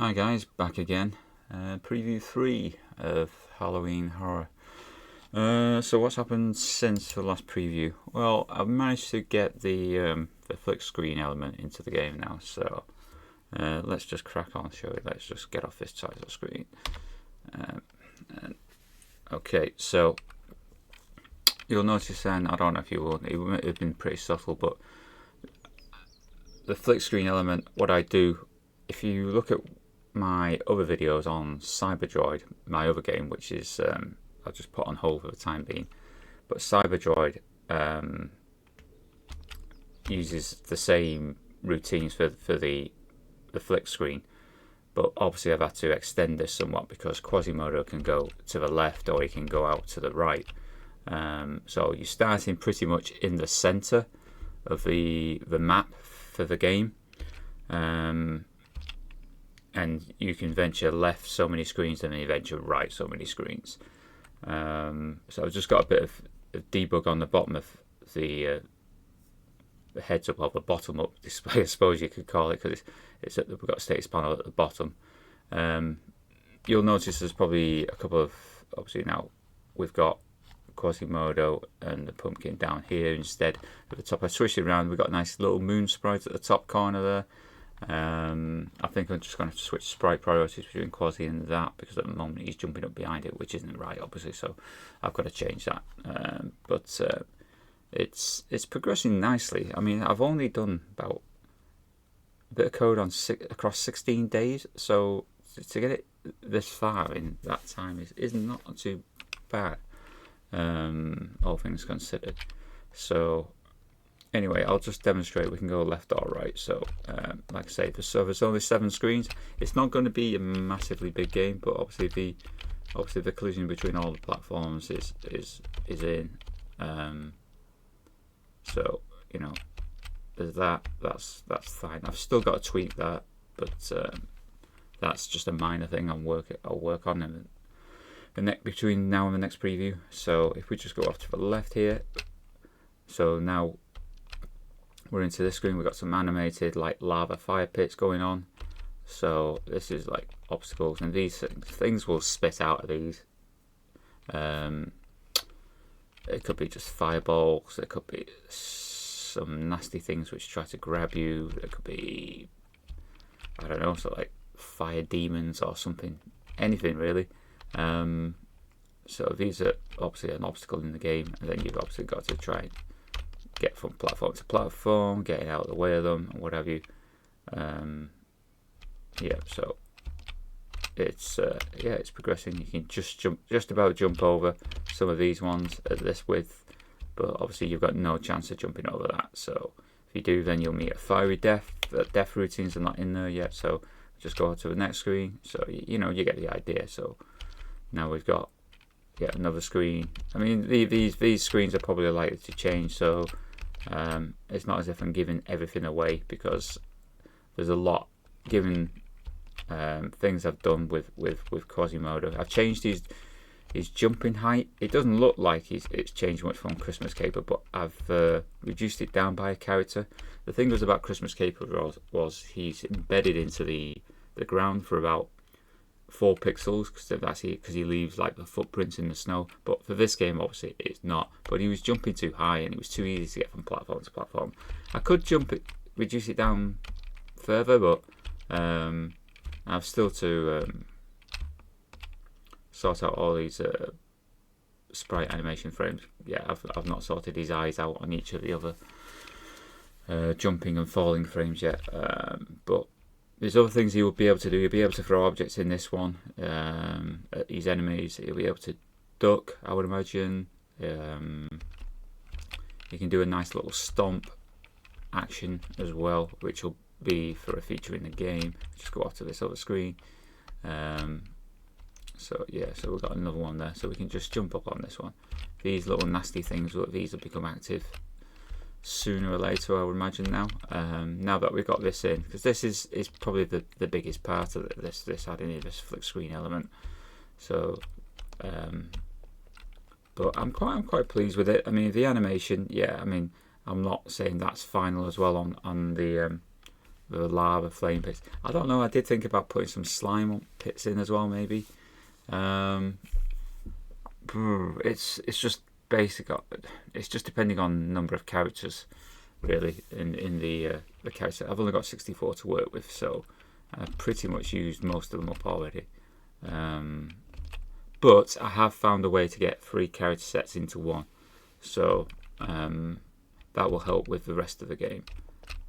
Hi guys, back again. Preview 3 of Halloween Horror. So what's happened since the last preview? Well, I've managed to get the flick screen element into the game now, so let's just crack on, shall we? Let's just get off this title screen. Okay, so you'll notice then, I don't know if you will, it would have been pretty subtle, but the flick screen element, what I do, if you look at my other videos on Cyberdroid, my other game, which is I'll just put on hold for the time being, but Cyberdroid uses the same routines for the flick screen, but obviously I've had to extend this somewhat because Quasimodo can go to the left or he can go out to the right. So you're starting pretty much in the center of the map for the game. And you can venture left so many screens and then you venture right so many screens. So I've just got a bit of debug on the bottom of the heads up, or the bottom up display, I suppose you could call it, because we've got a status panel at the bottom. You'll notice there's probably a couple of, obviously now we've got Quasimodo and the pumpkin down here instead at the top. I switched it around, we've got a nice little moon sprite at the top corner there. I think I'm just going to have to switch sprite priorities between Quasi and that, because at the moment he's jumping up behind it, which isn't right, obviously, so I've got to change that. But it's progressing nicely. I mean, I've only done about a bit of code on across 16 days, so to get it this far in that time is not too bad, all things considered. So anyway, I'll just demonstrate we can go left or right. So, like I say, there's only 7 screens. It's not going to be a massively big game, but obviously the collision between all the platforms is in. So you know, there's that. That's fine. I've still got to tweak that, but that's just a minor thing I'll work on in between now and the next preview. So if we just go off to the left here, so now we're into this screen. We've got some animated like lava fire pits going on. So this is like obstacles, and these things will spit out of these. It could be just fireballs. It could be some nasty things which try to grab you. It could be, I don't know, so like fire demons or something. Anything really. So these are obviously an obstacle in the game, and then you've obviously got to try and get from platform to platform, getting out of the way of them, and what have you. Yeah, so it's progressing. You can just about jump over some of these ones at this width, but obviously you've got no chance of jumping over that. So if you do, then you'll meet a fiery death. The death routines are not in there yet, so just go to the next screen. So you get the idea. So now we've got another screen. I mean, these screens are probably likely to change, so it's not as if I'm giving everything away, because there's a lot given things I've done with Quasimodo. I've changed his jumping height. It doesn't look like it's changed much from Christmas Caper, but I've reduced it down by a character. The thing was about Christmas Caper was he's embedded into the ground for about 4 pixels, because he leaves like the footprints in the snow. But for this game, obviously it's not. But he was jumping too high, and it was too easy to get from platform to platform. I could reduce it down further, but I've still to sort out all these sprite animation frames. Yeah, I've not sorted his eyes out on each of the other jumping and falling frames yet. But there's other things he will be able to do. He'll be able to throw objects in this one at his enemies. He'll be able to duck, I would imagine. He can do a nice little stomp action as well, which will be for a feature in the game. Just go off to this other screen. So we've got another one there. So we can just jump up on this one. These little nasty things, these will become active sooner or later, I would imagine now. Now that we've got this in, because this is probably the biggest part of this adding in this flick screen element. So but I'm quite pleased with it. I mean, the animation, I mean, I'm not saying that's final as well on the the lava flame pits. I don't know. I did think about putting some slime pits in as well, maybe. It's just basic. It's just depending on number of characters, really. In the character, I've only got 64 to work with, so I've pretty much used most of them up already. But I have found a way to get 3 character sets into one, so that will help with the rest of the game.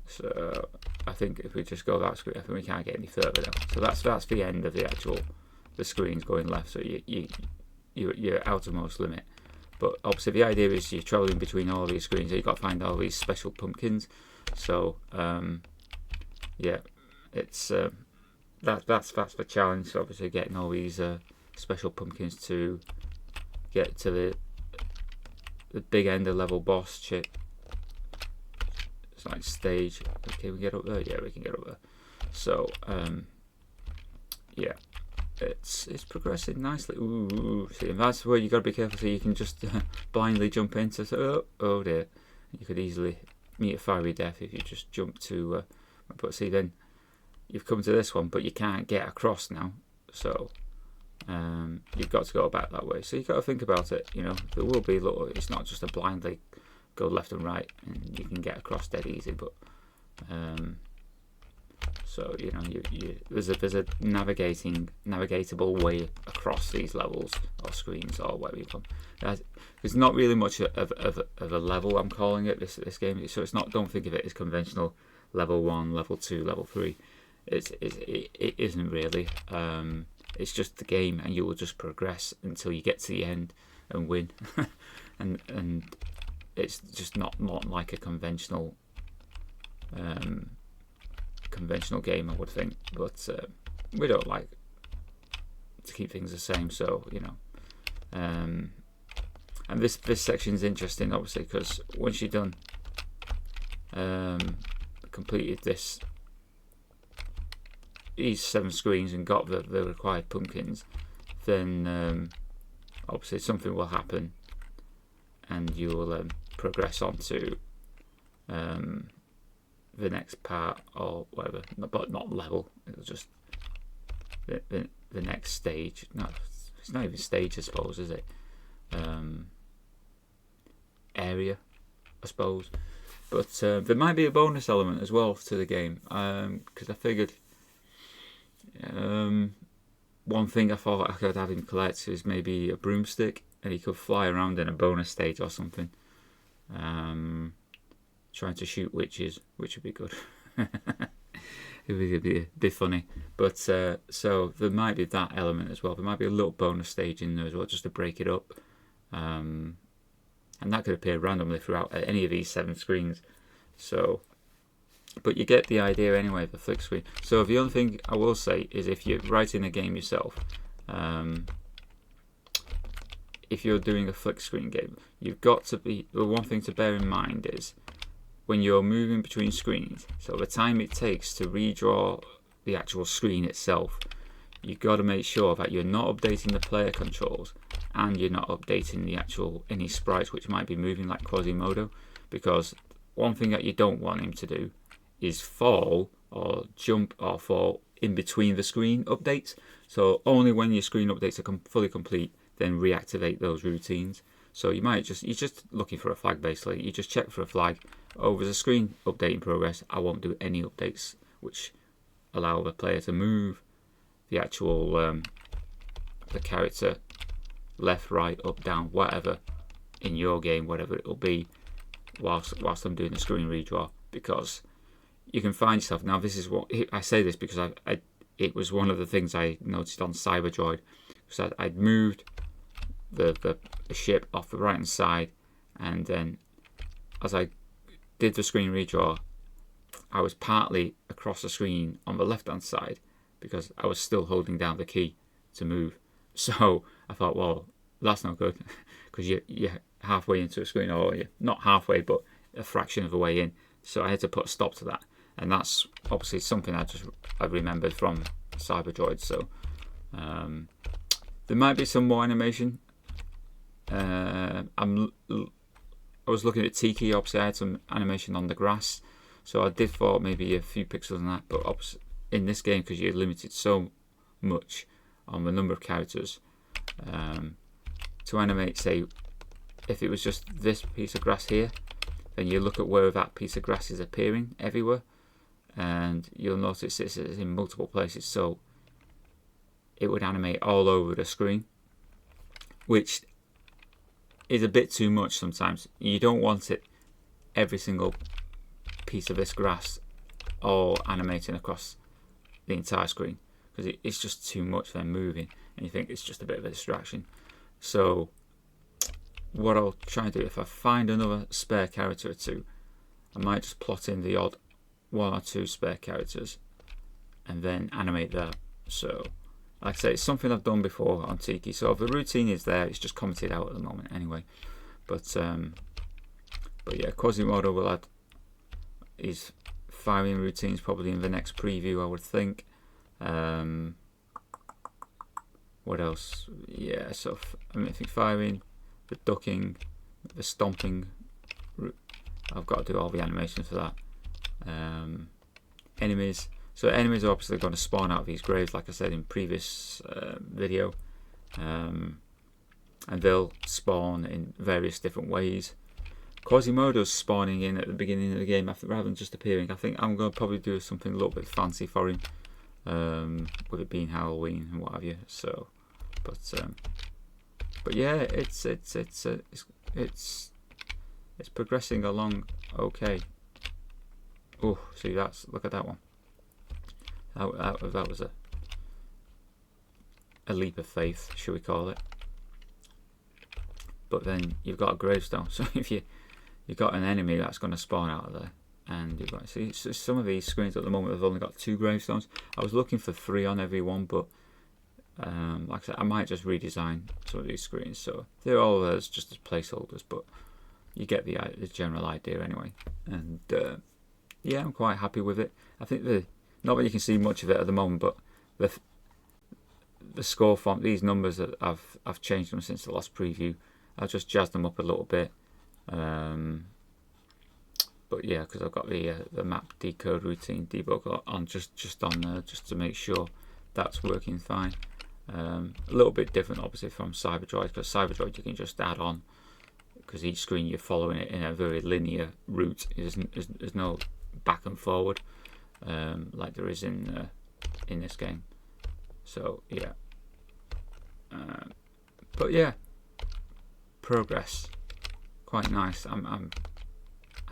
So I think if we just go that screen, I think we can't get any further now. So that's the end of the screens going left. So you're outermost limit. But obviously the idea is you're traveling between all these screens. So you've got to find all these special pumpkins. So yeah, it's that's the challenge. So obviously getting all these special pumpkins to get to the big end of level boss shit. It's like stage. Okay, we get up there. Yeah, we can get up there. So yeah, it's progressing nicely. Ooh, see, and that's where you got to be careful. So you can just blindly jump into. So, oh dear, you could easily meet a fiery death if you just jump to. But see, then you've come to this one, but you can't get across now. So you've got to go back that way. So you've got to think about it. You know, there will be little. It's not just a blindly go left and right, and you can get across dead easy. But so you know, there's a navigatable way across these levels or screens or whatever you call them. There's not really much of a level, I'm calling it, this game. So it's not. Don't think of it as conventional level 1, level 2, level 3. It isn't really. It's just the game, and you will just progress until you get to the end and win. and it's just not like a conventional game, I would think. But we don't like to keep things the same, so you know. And this section is interesting, obviously, because once you've done completed these 7 screens and got the required pumpkins, then obviously something will happen, and you will progress on to the next part or whatever, but not level. It'll just the next stage. No, it's not even stage, I suppose, is it? Area, I suppose. But there might be a bonus element as well to the game, because I figured one thing I thought I could have him collect is maybe a broomstick, and he could fly around in a bonus stage or something, trying to shoot witches, which would be good. It would be funny. But so there might be that element as well. There might be a little bonus stage in there as well, just to break it up. And that could appear randomly throughout any of these 7 screens. So, but you get the idea anyway of the flick screen. So the only thing I will say is, if you're writing a game yourself, if you're doing a flick screen game, you've got to be. The one thing to bear in mind is when you're moving between screens. So the time it takes to redraw the actual screen itself, you've got to make sure that you're not updating the player controls, and you're not updating the actual any sprites which might be moving, like Quasimodo, because one thing that you don't want him to do is fall or jump or fall in between the screen updates. So only when your screen updates are fully complete, then reactivate those routines. So you're just looking for a flag, basically. You just check for a flag. Oh, there's a screen update in progress. I won't do any updates which allow the player to move the actual the character left, right, up, down, whatever in your game, whatever it will be, whilst I'm doing the screen redraw. Because you can find yourself, now this is what I say this because it was one of the things I noticed on Cyberdroid. So I'd moved the ship off the right hand side, and then as I did the screen redraw, I was partly across the screen on the left hand side because I was still holding down the key to move. So I thought, well, that's not good, because you're halfway into a screen, or you're not halfway but a fraction of the way in. So I had to put a stop to that, and that's obviously something I remembered from Cyberdroid. So there might be some more animation. I was looking at Tiki. Obviously I had some animation on the grass, So I did thought maybe a few pixels on that, but in this game, because you're limited so much on the number of characters, to animate, say, if it was just this piece of grass here, then you look at where that piece of grass is appearing everywhere, and you'll notice it's in multiple places, so it would animate all over the screen, which is a bit too much sometimes. You don't want it every single piece of this grass all animating across the entire screen, because it's just too much then moving, and you think it's just a bit of a distraction. So what I'll try and do, if I find another spare character or two, I might just plot in the odd 1 or 2 spare characters and then animate that. So like I say, it's something I've done before on Tiki, so the routine is there, it's just commented out at the moment anyway. But yeah, Quasimodo will add his firing routines probably in the next preview, I would think. What else? Yeah, so I think firing, the ducking, the stomping, I've got to do all the animations for that. Enemies, so enemies are obviously going to spawn out of these graves, like I said in previous video, and they'll spawn in various different ways. Quasimodo's spawning in at the beginning of the game rather than just appearing. I think I'm going to probably do something a little bit fancy for him, with it being Halloween and what have you. So, but yeah, it's progressing along okay. Oh, see, look at that one. That was a leap of faith, should we call it? But then you've got a gravestone, so if you've got an enemy that's going to spawn out of there, and you've got, see, so some of these screens at the moment have only got 2 gravestones. I was looking for 3 on every one, but like I said, I might just redesign some of these screens, so they're all as just as placeholders, but you get the general idea anyway. And yeah, I'm quite happy with it. I think not that you can see much of it at the moment, but the score font, these numbers that I've changed them since the last preview. I've just jazzed them up a little bit. But yeah, because I've got the map decode routine debug on just on there, just to make sure that's working fine. A little bit different obviously from Cyberdroid, because Cyberdroid you can just add on, because each screen you're following it in a very linear route. There's no back and forward like there is in this game. So yeah, but yeah, progress quite nice. I'm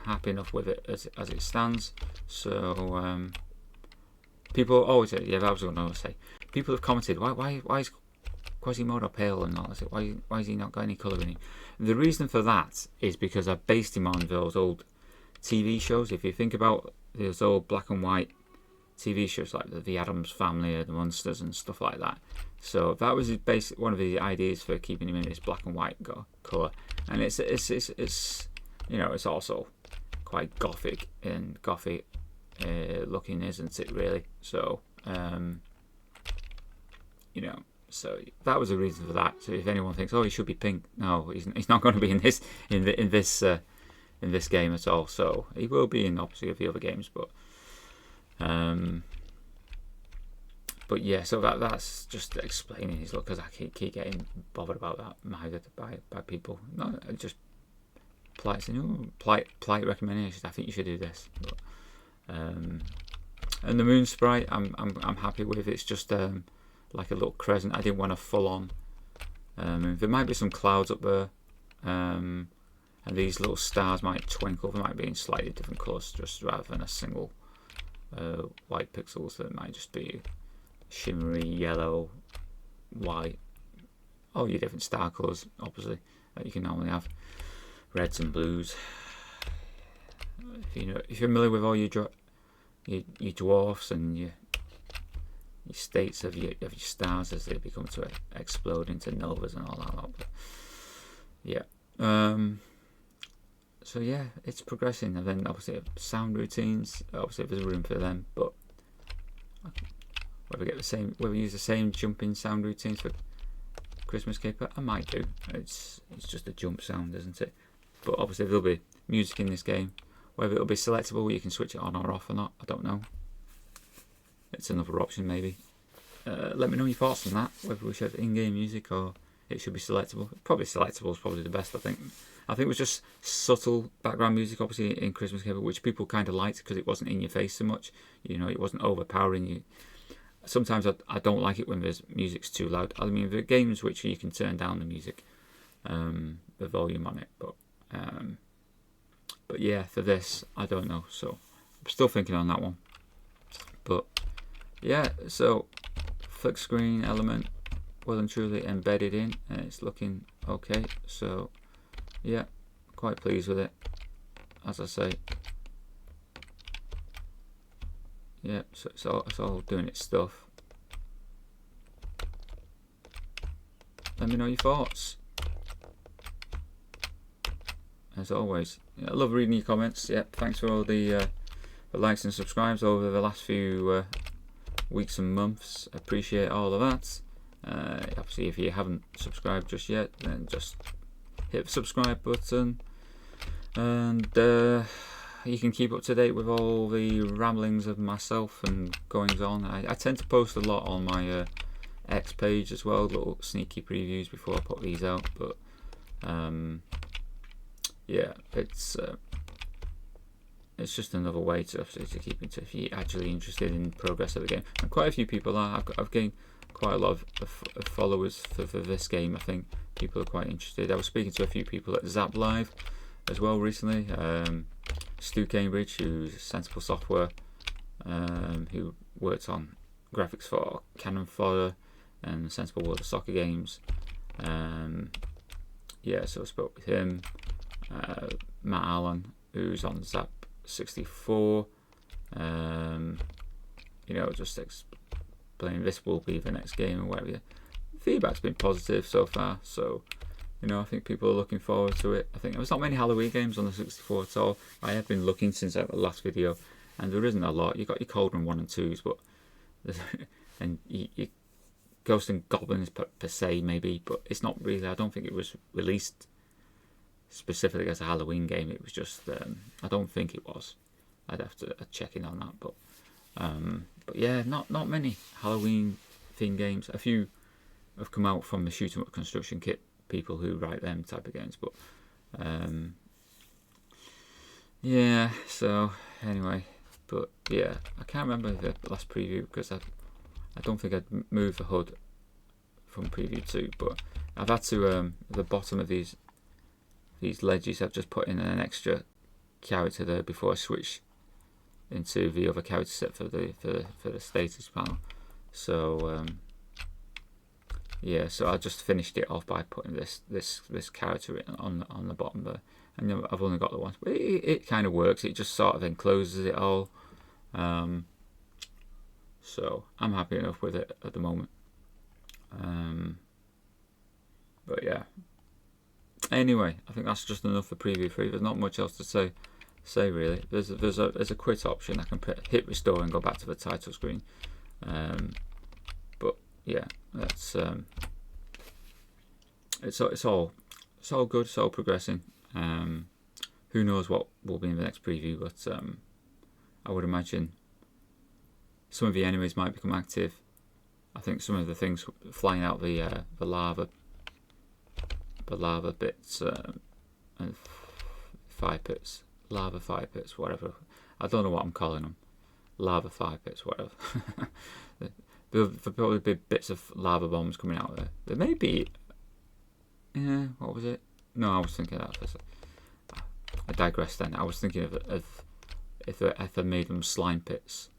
happy enough with it as it stands. So people always say, yeah, that was what I was going to say. People have commented, why is Quasimodo pale and all? I said, why has he not got any colour in him? The reason for that is because I based him on those old TV shows. If you think about those old black and white TV shows like the Addams Family or the Munsters and stuff like that, so that was his one of the ideas for keeping him in this black and white colour. And it's you know, it's also quite gothic looking, isn't it, really? So you know, so that was the reason for that. So if anyone thinks, oh, he should be pink, no, he's not going to be in this game at all. So he will be in obviously the other games, but yeah. So that's just explaining his look, because I keep getting bothered about that by people. No, just polite recommendations. I think you should do this. But, and the moon sprite, I'm happy with. It's just like a little crescent. I didn't want a full on. There might be some clouds up there, and these little stars might twinkle. They might be in slightly different colours, just rather than a single white pixels. That might just be shimmery yellow, white, all your different star colours, obviously, that you can normally have, reds and blues. If you're familiar with all your dwarfs and your states of your stars as they become to explode into novas and all that lot. But yeah, so yeah, it's progressing. And then obviously sound routines, obviously there's room for them, but whether we use the same jumping sound routines for Christmas Caper, I might do. It's just a jump sound, isn't it? But obviously there'll be music in this game, Whether it'll be selectable, where you can switch it on or off or not, I don't know. It's another option maybe. Let me know your thoughts on that, whether we should have in-game music or it should be selectable. Probably selectable is probably the best, I think. I think it was just subtle background music, obviously, in Christmas Carol, which people kind of liked because it wasn't in your face so much. You know, it wasn't overpowering you. Sometimes I don't like it when there's music's too loud. I mean, there are games which you can turn down the music, the volume on it, but yeah, for this, I don't know. So I'm still thinking on that one. But yeah, so flick screen element, well and truly embedded in, and it's looking okay. So yeah, quite pleased with it, as I say. Yeah, so it's all doing its stuff. Let me know your thoughts. As always, I love reading your comments. Yeah, thanks for all the likes and subscribes over the last few weeks and months. Appreciate all of that. Obviously, if you haven't subscribed just yet, then just hit the subscribe button, and you can keep up to date with all the ramblings of myself and goings on. I tend to post a lot on my X page as well, little sneaky previews before I put these out. But yeah, it's just another way to keep in touch if you're actually interested in progress of the game. And quite a few people are. I've gained quite a lot of followers for this game. I think people are quite interested. I was speaking to a few people at Zap Live as well recently. Stu Cambridge, who's Sensible Software, who worked on graphics for Cannon Fodder and Sensible World of Soccer games. Yeah, so I spoke with him. Matt Allen, who's on Zap 64. You know, just explaining this will be the next game or whatever. Feedback's been positive so far, so you know, I think people are looking forward to it. I think there's not many Halloween games on the 64 at all. I have been looking since the last video, and there isn't a lot. You got your Cauldron 1 and 2s, but and you Ghosts and Goblins per se maybe, but it's not really. I don't think it was released specifically as a Halloween game. It was just I don't think it was. I'd have to check in on that, but yeah, not many Halloween themed games. A few have come out from the shoot 'em up construction kit people who write them type of games, but yeah. So anyway, but yeah, I can't remember the last preview because I don't think I'd moved the HUD from preview 2, but I've had to the bottom of these ledges I've just put in an extra character there before I switch into the other character set for the status panel. So yeah, so I just finished it off by putting this character on the bottom there, and I've only got the one, but it kind of works. It just sort of encloses it all. So I'm happy enough with it at the moment. But yeah. Anyway, I think that's just enough for preview 3. There's not much else to say really. There's a quit option. I can hit restore and go back to the title screen. But yeah, that's it's all good. It's all progressing. Who knows what will be in the next preview? But I would imagine some of the enemies might become active. I think some of the things flying out the lava bits and fire pits, whatever. I don't know what I'm calling them. Lava fire pits, whatever. There'll probably be bits of lava bombs coming out there. There may be. Yeah, what was it? No, I was thinking that. I digress. Then I was thinking of if I made them slime pits,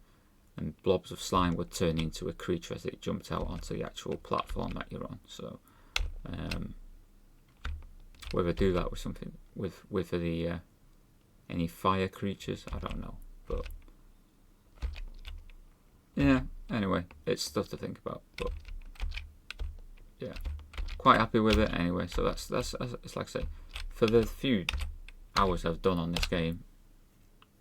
and blobs of slime would turn into a creature as it jumped out onto the actual platform that you're on. So, whether I do that with something with the any fire creatures, I don't know. But yeah, anyway, it's stuff to think about. But yeah, quite happy with it anyway. So that's it's like I say, for the few hours I've done on this game,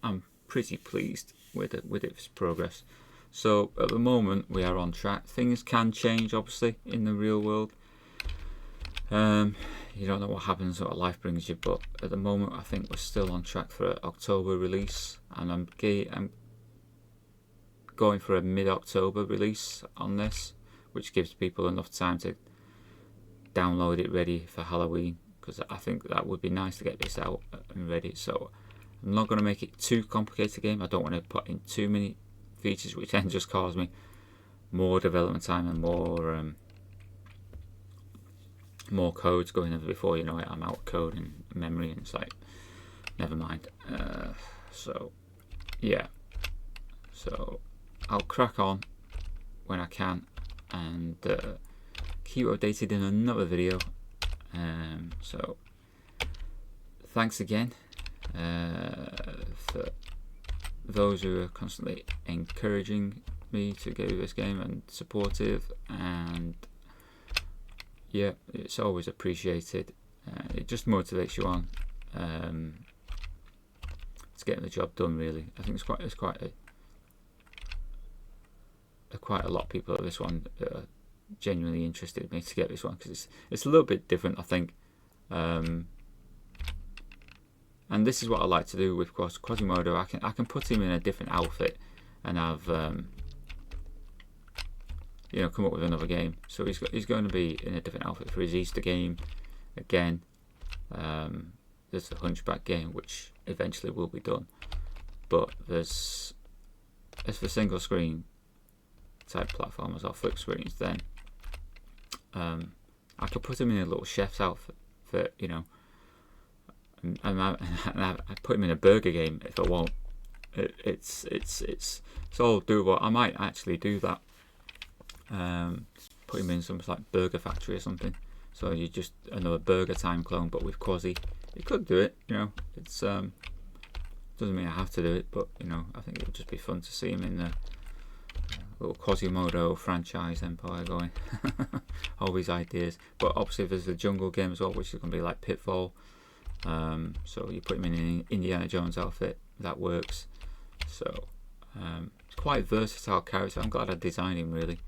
I'm pretty pleased with its progress. So at the moment we are on track. Things can change obviously in the real world. you don't know what happens, what life brings you, but at the moment I think we're still on track for an October release, and I'm going for a mid-October release on this, which gives people enough time to download it ready for Halloween, because I think that would be nice to get this out and ready. So I'm not going to make it too complicated a game. I don't want to put in too many features which then just cause me more development time and more codes going in before you know it. I'm out of code and memory, and it's like, never mind. So yeah, so I'll crack on when I can, and keep updated in another video. So thanks again for those who are constantly encouraging me to go this game and supportive, and yeah, it's always appreciated. It just motivates you on to getting the job done, really. I think it's quite a lot of people at this one that are genuinely interested in me to get this one, because it's a little bit different, I think. And this is what I like to do with Quasimodo. I can put him in a different outfit and have come up with another game. So he's going to be in a different outfit for his Easter game again. There's the Hunchback game, which eventually will be done, but as for single screen type platformers or flip screens, then I could put him in a little chef's outfit for, and I put him in a burger game if I want. It's all doable. I might actually do that. Put him in some like Burger Factory or something. So you just another Burger Time clone, but with Quasi. You could do it. It's doesn't mean I have to do it, but I think it would just be fun to see him in the little Quasimodo franchise empire going. All these ideas. But obviously there's the jungle game as well, which is going to be like Pitfall. So you put him in an Indiana Jones outfit, that works. So it's quite a versatile character. I'm glad I designed him, really.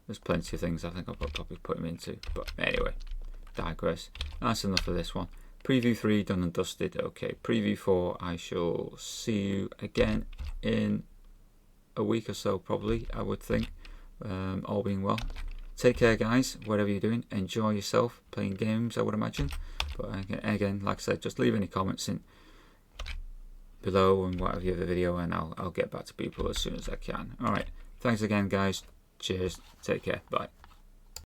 There's plenty of things I think I'll probably put him into, but anyway, digress. That's enough of this one. Preview 3 done and dusted. Okay, preview 4 I shall see you again in a week or so, probably, I would think, all being well. Take care, guys, whatever you're doing. Enjoy yourself playing games, I would imagine. But again, like I said, just leave any comments in below and whatever you have the video, and I'll get back to people as soon as I can. Alright, thanks again, guys. Cheers. Take care. Bye.